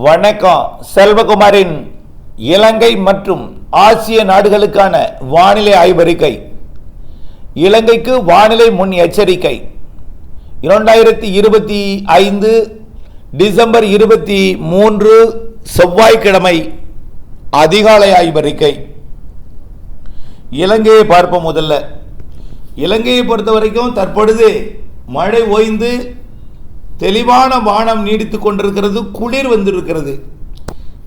வணக்கம். செல்வகுமாரின் இலங்கை மற்றும் ஆசிய நாடுகளுக்கான வானிலை ஆய்வறிக்கை. இலங்கைக்கு வானிலை முன் எச்சரிக்கை. 2025 டிசம்பர் 23 செவ்வாய்க்கிழமை அதிகாலை ஆய்வறிக்கை. இலங்கையை பார்ப்போம். முதல்ல இலங்கையை பொறுத்த வரைக்கும் தற்பொழுது மழை ஓய்ந்து தெளிவான வானம் நீடித்து கொண்டிருக்கிறது. குளிர் வந்திருக்கிறது.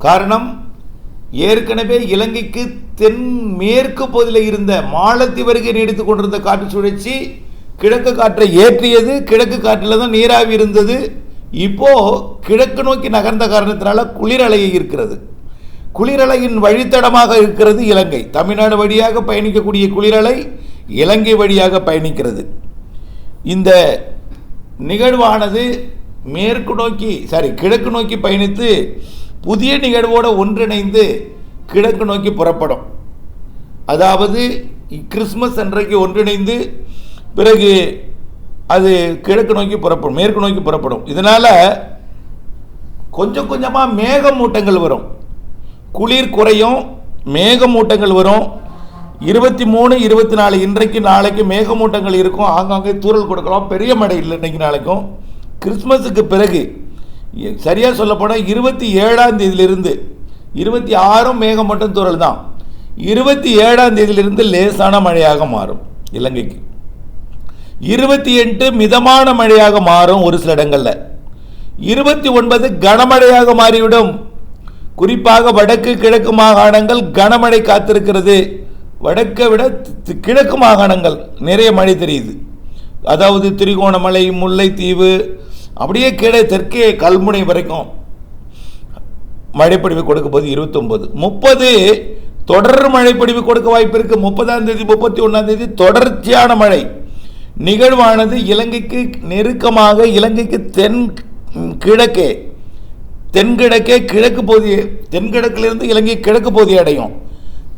காரணம், ஏற்கனவே இலங்கைக்கு தென்மேற்கு பகுதியில் இருந்த மாலத்தீவு வரைக்கும் நீடித்து கொண்டிருந்த காற்று சுழற்சி கிழக்கு காற்றை ஏற்றியது. கிழக்கு காற்றில் தான் நீராவி இருந்தது. இப்போ கிழக்கு நோக்கி நகர்ந்த காரணத்தினால குளிரலை இருக்கிறது. குளிரலையின் வழித்தடமாக இருக்கிறது இலங்கை. தமிழ்நாடு வழியாக பயணிக்கக்கூடிய குளிரலை இலங்கை வழியாக பயணிக்கிறது. இந்த நிகழ்வானது கிழக்கு நோக்கி பயணித்து புதிய நிகழ்வோடு ஒன்றிணைந்து கிழக்கு நோக்கி புறப்படும். அதாவது கிறிஸ்மஸ் அன்றைக்கு ஒன்றிணைந்து பிறகு அது கிழக்கு நோக்கி புறப்படும், மேற்கு நோக்கி புறப்படும். இதனால் கொஞ்சம் கொஞ்சமாக மேகமூட்டங்கள் வரும். குளிர் குறையும், மேகமூட்டங்கள் வரும். 23, 24 இன்றைக்கு நாளைக்கு மேகமூட்டங்கள் இருக்கும். ஆங்காங்கே தூறல் கொடுக்கலாம். பெரிய மழை இல்லை இன்றைக்கு நாளைக்கும். கிறிஸ்மஸுக்கு பிறகு சரியாக சொல்லப்போனால் 27ஆம் தேதியிலிருந்து 26 மேகமூட்டம் தூறல் தான். 27ஆம் தேதியிலிருந்து லேசான மழையாக மாறும் இலங்கைக்கு. 28 மிதமான மழையாக மாறும் ஒரு சில இடங்களில். 29 கனமழையாக மாறிவிடும். குறிப்பாக வடக்கு கிழக்கு மாகாணங்கள் கனமழை காத்திருக்கிறது. வடக்கை விட கிழக்கு மாகாணங்கள் நிறைய மழை தெரியுது. அதாவது திரிகோணமலை, முல்லைத்தீவு, அப்படியே கீழே தெற்கே கல்முனை வரைக்கும் மழைப்பொழிவு கொடுக்க போது 29. 30 தொடர் மழைப்பொழிவு கொடுக்க வாய்ப்பு இருக்கு. 30ஆம் தேதி 31ஆம் தேதி தொடர்ச்சியான மழை நிகழ்வானது இலங்கைக்கு நெருக்கமாக, இலங்கைக்கு தென்கிழக்கே கிழக்கு பகுதியை, தென்கிழக்கிலிருந்து இலங்கை கிழக்கு பகுதியை அடையும்.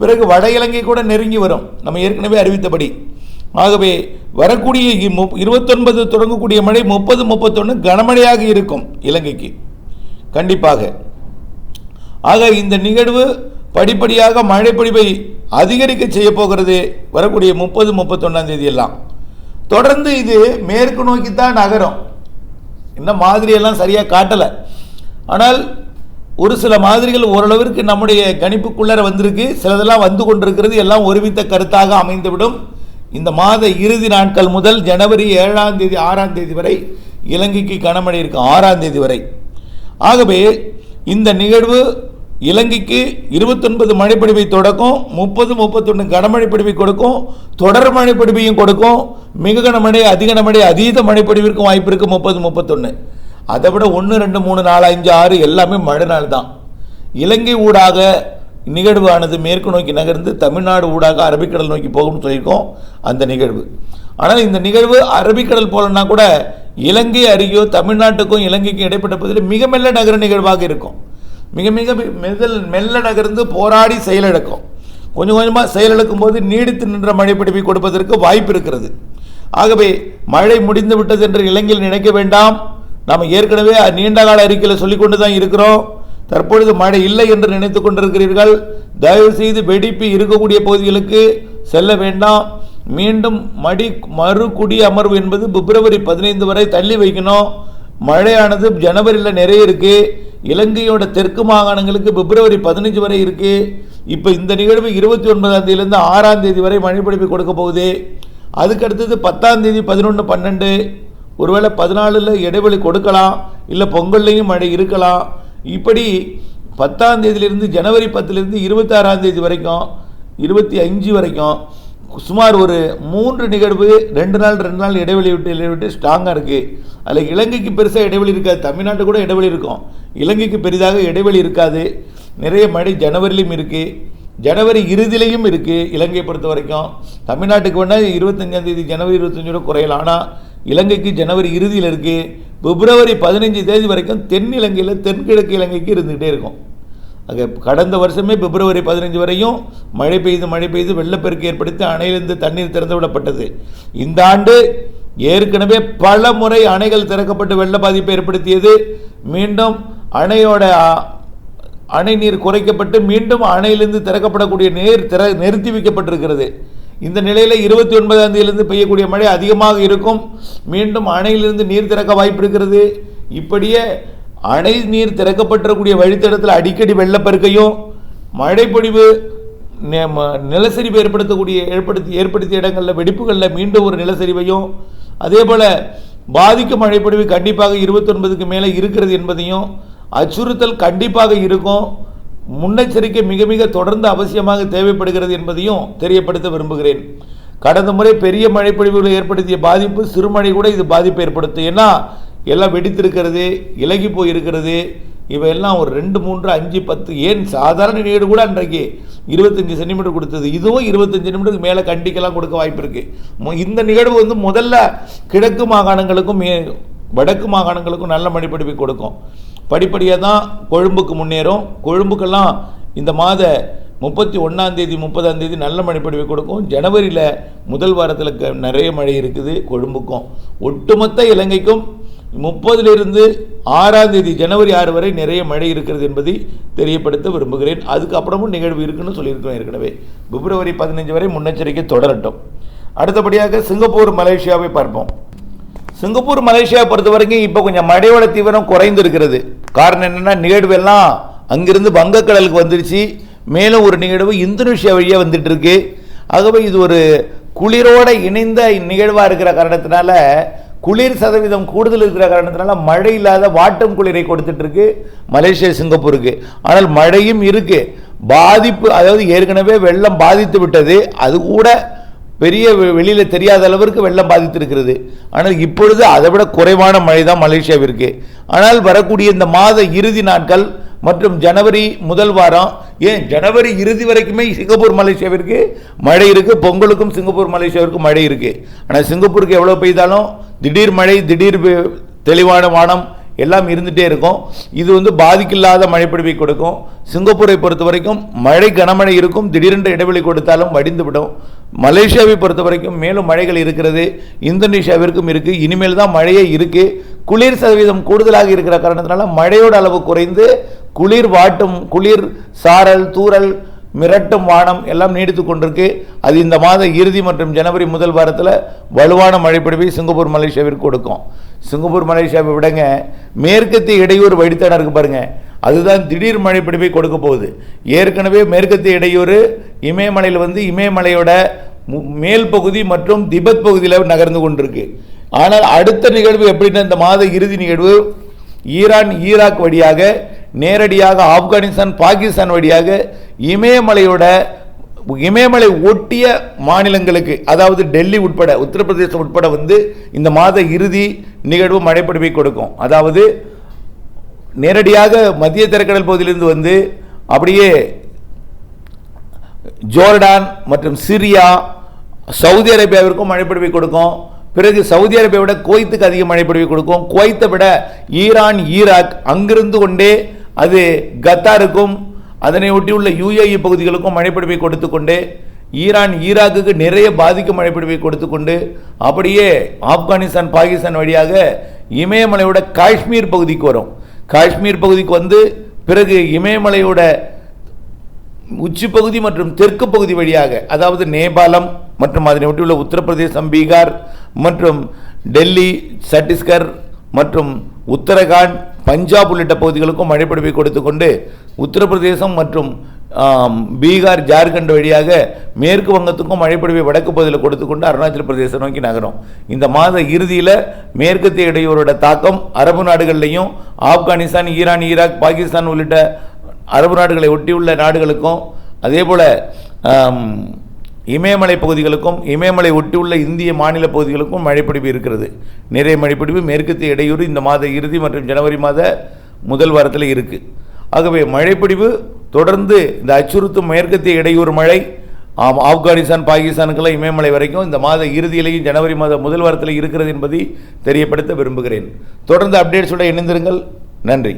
பிறகு வட இலங்கை கூட நெருங்கி வரும், நம்ம ஏற்கனவே அறிவித்தபடி. ஆகவே வரக்கூடிய 29 தொடங்கக்கூடிய மழை 30, 31 கனமழையாக இருக்கும் இலங்கைக்கு கண்டிப்பாக. ஆக இந்த நிகழ்வு படிப்படியாக மழைப்பொழிவை அதிகரிக்க செய்ய போகிறது. வரக்கூடிய 30, 31ஆம் தேதி எல்லாம் தொடர்ந்து இது மேற்கு நோக்கித்தான் நகரும். இன்னும் மாதிரியெல்லாம் சரியாக காட்டலை. ஆனால் ஒரு சில மாதிரிகள் ஓரளவிற்கு நம்முடைய கணிப்புக்குள்ளே வந்திருக்கு. சிலதெல்லாம் வந்து கொண்டிருக்கிறது. எல்லாம் ஒருமித்த கருத்தாக அமைந்துவிடும். இந்த மாத இறுதி நாட்கள் முதல் ஜனவரி 7ஆம் தேதி 6ஆம் தேதி வரை இலங்கைக்கு கனமழை இருக்கும். 6ஆம் தேதி வரை. ஆகவே இந்த நிகழ்வு இலங்கைக்கு 29 மழைப்பொழிவை தொடக்கும். 30, 31 கனமழை பொழிவை கொடுக்கும். தொடர் மழைப்பொழிவையும் கொடுக்கும். மிக கனமழை, அதிக கனமழை, அதீத மழைப்பொழிவிற்கும் வாய்ப்பு இருக்குது. 30, 31. அதை விட 1, 2, 3, 4, 5, 6 எல்லாமே மழை நாள் தான். இலங்கை ஊடாக நிகழ்வானது மேற்கு நோக்கி நகர்ந்து தமிழ்நாடு ஊடாக அரபிக்கடல் நோக்கி போகும்னு சொல்லியிருக்கோம் அந்த நிகழ்வு. ஆனால் இந்த நிகழ்வு அரபிக்கடல் போலன்னா கூட இலங்கை அருகே தமிழ்நாட்டுக்கும் இலங்கைக்கும் இடைப்பட்ட பகுதியில் மிக மெல்ல நகர நிகழ்வாக இருக்கும். மிக மிக மெல்ல நகர்ந்து போராடி செயலிழக்கும். கொஞ்சம் கொஞ்சமாக செயலிழக்கும் போது நீடித்து நின்ற மழைப்பிடிப்பை கொடுப்பதற்கு வாய்ப்பு இருக்கிறது. ஆகவே மழை முடிந்து விட்டது என்று இலங்கையில் நினைக்க வேண்டாம். நாம் ஏற்கனவே நீண்ட கால அறிக்கையில் சொல்லிக்கொண்டு தான் இருக்கிறோம். தற்பொழுது மழை இல்லை என்று நினைத்து கொண்டிருக்கிறீர்கள். தயவு செய்து வெடிப்பு இருக்கக்கூடிய பகுதிகளுக்கு செல்ல வேண்டாம். மீண்டும் மறு குடி அமர்வு என்பது பிப்ரவரி 15 வரை தள்ளி வைக்கணும். மழையானது ஜனவரியில் நிறைய இருக்கு. இலங்கையோட தெற்கு மாகாணங்களுக்கு பிப்ரவரி 15 வரை இருக்கு. இப்போ இந்த நிகழ்வு 29ஆம் தேதியிலிருந்து 6ஆம் தேதி வரை மழைப்பொழிவு கொடுக்க போகுது. அதுக்கடுத்தது 10ஆம் தேதி 11, 12, ஒருவேளை 14 இடைவெளி கொடுக்கலாம். இல்லை பொங்கல்லையும் மழை இருக்கலாம். இப்படி 10ஆம் தேதியிலிருந்து ஜனவரி 10லிருந்து 26ஆம் தேதி வரைக்கும் 25 வரைக்கும் சுமார் ஒரு 3 நிகழ்வு 2 நாள் இடைவெளி விட்டு ஸ்ட்ராங்காக இருக்குது. அதில் இலங்கைக்கு பெருசாக இடைவெளி இருக்காது. தமிழ்நாட்டு கூட இடைவெளி இருக்கும். இலங்கைக்கு பெரிதாக இடைவெளி இருக்காது. நிறைய மழை ஜனவரிலையும் இருக்குது, ஜனவரி இறுதியிலையும் இருக்குது. இலங்கையை பொறுத்த வரைக்கும் தமிழ்நாட்டுக்கு வேணால் 25ஆம் தேதி ஜனவரி 25 குறையலாம். ஆனால் இலங்கைக்கு ஜனவரி இறுதியில் இருக்குது. பிப்ரவரி 15 தேதி வரைக்கும் தென் இலங்கையில், தென்கிழக்கு இலங்கைக்கு இருந்துகிட்டே இருக்கும். ஆக கடந்த வருஷமே பிப்ரவரி 15 வரையும் மழை பெய்து வெள்ளப்பெருக்கு ஏற்படுத்தி அணையிலிருந்து தண்ணீர் திறந்து விடப்பட்டது. இந்த ஆண்டு ஏற்கனவே பல முறை அணைகள் திறக்கப்பட்டு வெள்ள பாதிப்பை ஏற்படுத்தியது. மீண்டும் அணையோட அணை நீர் குறைக்கப்பட்டு மீண்டும் அணையிலிருந்து திறக்கப்படக்கூடிய நீர் நிறுத்தி வைக்கப்பட்டிருக்கிறது. இந்த நிலையில் 29ஆம் தேதியிலிருந்து பெய்யக்கூடிய மழை அதிகமாக இருக்கும். மீண்டும் அணையிலிருந்து நீர் திறக்க வாய்ப்பு இருக்கிறது. இப்படியே அணை நீர் திறக்கப்பட்டிருக்கக்கூடிய வழித்தடத்தில் அடிக்கடி வெள்ளப்பெருக்கையும் மழைப்பொழிவு நிலச்சரிவு ஏற்படுத்திய இடங்களில் வெடிப்புகளில் மீண்டும் ஒரு நிலச்சரிவையும் அதே போல் பாதிக்கும் மழைப்பொழிவு கண்டிப்பாக 29க்கு மேலே இருக்கிறது என்பதையும் அச்சுறுத்தல் கண்டிப்பாக இருக்கும். முன்னெச்சரிக்கை மிக மிக தொடர்ந்து அவசியமாக தேவைப்படுகிறது என்பதையும் தெரியப்படுத்த விரும்புகிறேன். கடந்த முறை பெரிய மழைப்பொழிவுகளை ஏற்படுத்திய பாதிப்பு சிறுமழை கூட இது பாதிப்பை ஏற்படுத்தும். ஏன்னா எல்லாம் வெடித்திருக்கிறது, இலகி போயிருக்கிறது. இவையெல்லாம் ஒரு 2, 3, 5, 10 ஏன் சாதாரண நீடு கூட அன்றைக்கு 25 சென்டிமீட்டர் கொடுத்தது. இதுவும் 25 சென்டிமீட்டருக்கு மேலே கண்டிக்கெல்லாம் கொடுக்க வாய்ப்பு இருக்குது. இந்த நிகழ்வு வந்து முதல்ல கிழக்கு மாகாணங்களுக்கும் வடக்கு மாகாணங்களுக்கும் நல்ல மழைப்பொழிவை கொடுக்கும். படிப்படியாக தான் கொழும்புக்கு முன்னேறும். கொழும்புக்கெல்லாம் இந்த மாத 31ஆம் தேதி 30ஆம் தேதி நல்ல மழைப்பொழிவை கொடுக்கும். ஜனவரியில் முதல் வாரத்தில் நிறைய மழை இருக்குது கொழும்புக்கும். ஒட்டுமொத்த இலங்கைக்கும் 30லிருந்து 6ஆம் தேதி ஜனவரி 6 வரை நிறைய மழை இருக்கிறது என்பதை தெரியப்படுத்த விரும்புகிறேன். அதுக்கப்புறமும் நிகழ்வு இருக்குன்னு சொல்லியிருக்கிறோம் ஏற்கனவே. பிப்ரவரி 15 வரை முன்னெச்சரிக்கை தொடரட்டும். அடுத்தபடியாக சிங்கப்பூர் மலேசியாவை பார்ப்போம். சிங்கப்பூர் மலேசியாவை பொறுத்த வரைக்கும் இப்போ கொஞ்சம் மழையோட தீவிரம் குறைந்து இருக்கிறது. காரணம் என்னென்னா நிகழ்வு எல்லாம் அங்கிருந்து வங்கக்கடலுக்கு வந்துருச்சு. மேலும் ஒரு நிகழ்வு இந்தோனேஷியா வழியாக வந்துட்டு இருக்கு. ஆகவே இது ஒரு குளிரோடு இணைந்த நிகழ்வாக இருக்கிற காரணத்தினால குளிர் சதவீதம் கூடுதல் இருக்கிற காரணத்தினால மழை இல்லாத வாட்டும் குளிரை கொடுத்துட்டு இருக்கு மலேசியா சிங்கப்பூருக்கு. ஆனால் மழையும் இருக்கு. பாதிப்பு அதாவது ஏற்கனவே வெள்ளம் பாதித்து விட்டது. அது கூட பெரிய வெளியில் தெரியாத அளவிற்கு வெள்ளம் பாதித்திருக்கிறது. ஆனால் இப்பொழுது அதை விட குறைவான மழை தான் மலேசியாவிற்கு. ஆனால் வரக்கூடிய இந்த மாத இறுதி நாட்கள் மற்றும் ஜனவரி முதல் வாரம், ஏன் ஜனவரி இறுதி வரைக்குமே சிங்கப்பூர் மலேசியாவிற்கு மழை இருக்குது. பொங்கலுக்கும் சிங்கப்பூர் மலேசியாவிற்கு மழை இருக்குது. ஆனால் சிங்கப்பூருக்கு எவ்வளோ பெய்தாலும் திடீர் மழை, திடீர் தெளிவான வானம் எல்லாம் இருந்துகிட்டே இருக்கும். இது வந்து பாதிக்கில்லாத மழைப்பொழிவை கொடுக்கும். சிங்கப்பூரை பொறுத்த வரைக்கும் மழை கனமழை இருக்கும். திடீரென்று இடைவெளி கொடுத்தாலும் வடிந்துவிடும். மலேசியாவை பொறுத்த வரைக்கும் மேலும் மழைகள் இருக்கிறது. இந்தோனேஷியாவிற்கும் இருக்குது. இனிமேல் தான் மழையே இருக்குது. குளிர் சதவீதம் கூடுதலாக இருக்கிற காரணத்தினால மழையோட அளவு குறைந்து குளிர் வாட்டும், குளிர் சாரல், தூறல், மிரட்டும் வானம் எல்லாம் நீடித்து கொண்டிருக்கு. அது இந்த மாத இறுதி மற்றும் ஜனவரி முதல் வாரத்தில் வலுவான மழைப்பொழிவை சிங்கப்பூர் மலேசியாவிற்கு கொடுக்கும். சிங்கப்பூர் மலேசியாவை விடங்க மேற்கத்திய இடையூறு வழித்தடம் இருக்கு பாருங்க, அதுதான் திடீர் மழைப்பொழிவை கொடுக்க போகுது. ஏற்கனவே மேற்கத்திய இடையூறு இமயமலையில் வந்து இமயமலையோட மேல் பகுதி மற்றும் திபெத் பகுதியில் நகர்ந்து கொண்டிருக்கு. ஆனால் அடுத்த நிகழ்வு எப்படின்னா இந்த மாத இறுதி நிகழ்வு ஈரான் ஈராக் வழியாக நேரடியாக ஆப்கானிஸ்தான் பாகிஸ்தான் வழியாக இமயமலை ஒட்டிய மாநிலங்களுக்கு, அதாவது டெல்லி உட்பட உத்தரப்பிரதேசம் உட்பட வந்து இந்த மாத இறுதி நிகழ்வு மழைப்பொழிவை கொடுக்கும். அதாவது நேரடியாக மத்திய தரைக்கடல் பகுதியிலிருந்து வந்து அப்படியே ஜோர்டான் மற்றும் சிரியா, சவுதி அரேபியாவிற்கும் மழைப்பொழிவை கொடுக்கும். பிறகு சவுதி அரேபியா விட குவைத்துக்கு அதிக மழைப்பொழிவை கொடுக்கும். குவைத்தை விட ஈரான் ஈராக், அங்கிருந்து கொண்டே அது கத்தாருக்கும் அதனை ஒட்டியுள்ள UAE பகுதிகளுக்கும் மழைப்பொழிவை கொடுத்து கொண்டு ஈரான் ஈராக்குக்கு நிறைய பாதிக்கும் மழைப்பொழிவை கொடுத்து கொண்டு அப்படியே ஆப்கானிஸ்தான் பாகிஸ்தான் வழியாக இமயமலையோட காஷ்மீர் பகுதிக்கு வரும். காஷ்மீர் பகுதிக்கு வந்து பிறகு இமயமலையோட உச்சி பகுதி மற்றும் தெற்கு பகுதி வழியாக, அதாவது நேபாளம் மற்றும் அதனை ஒட்டியுள்ள உத்தரப்பிரதேசம், பீகார் மற்றும் டெல்லி, சத்தீஸ்கர் மற்றும் உத்தரகாண்ட், பஞ்சாப் உள்ளிட்ட பகுதிகளுக்கும் மழைப்பொழிவை கொடுத்து கொண்டு உத்தரப்பிரதேசம் மற்றும் பீகார், ஜார்க்கண்ட் வழியாக மேற்கு வங்கத்துக்கும் மழைப்பொழிவை வடக்கு பகுதியில் கொடுத்து கொண்டு அருணாச்சல பிரதேசம் நோக்கி நகரும். இந்த மாத இறுதியில் மேற்கத்திய இடையூறோட தாக்கம் அரபு நாடுகள்லையும் ஆப்கானிஸ்தான், ஈரான் ஈராக், பாகிஸ்தான் உள்ளிட்ட அரபு நாடுகளை ஒட்டியுள்ள நாடுகளுக்கும் அதே போல் இமயமலை பகுதிகளுக்கும் இமயமலை ஒட்டியுள்ள இந்திய மாநில பகுதிகளுக்கும் மழைப்பொழிவு இருக்கிறது. நிறைய மழைப்பொழிவு மேற்கத்திய இடையூறு இந்த மாத இறுதி மற்றும் ஜனவரி மாத முதல் வாரத்தில் இருக்குது. ஆகவே மழைப்பொழிவு தொடர்ந்து இந்த அச்சுறுத்தும் மேற்கத்திய இடையூறு மழை ஆப்கானிஸ்தான் பாகிஸ்தானுக்கெல்லாம் இமயமலை வரைக்கும் இந்த மாத இறுதியிலேயும் ஜனவரி மாத முதல் வாரத்தில் இருக்கிறது என்பதை தெரியப்படுத்த விரும்புகிறேன். தொடர்ந்து அப்டேட்ஸோடு இணைந்திருங்கள். நன்றி.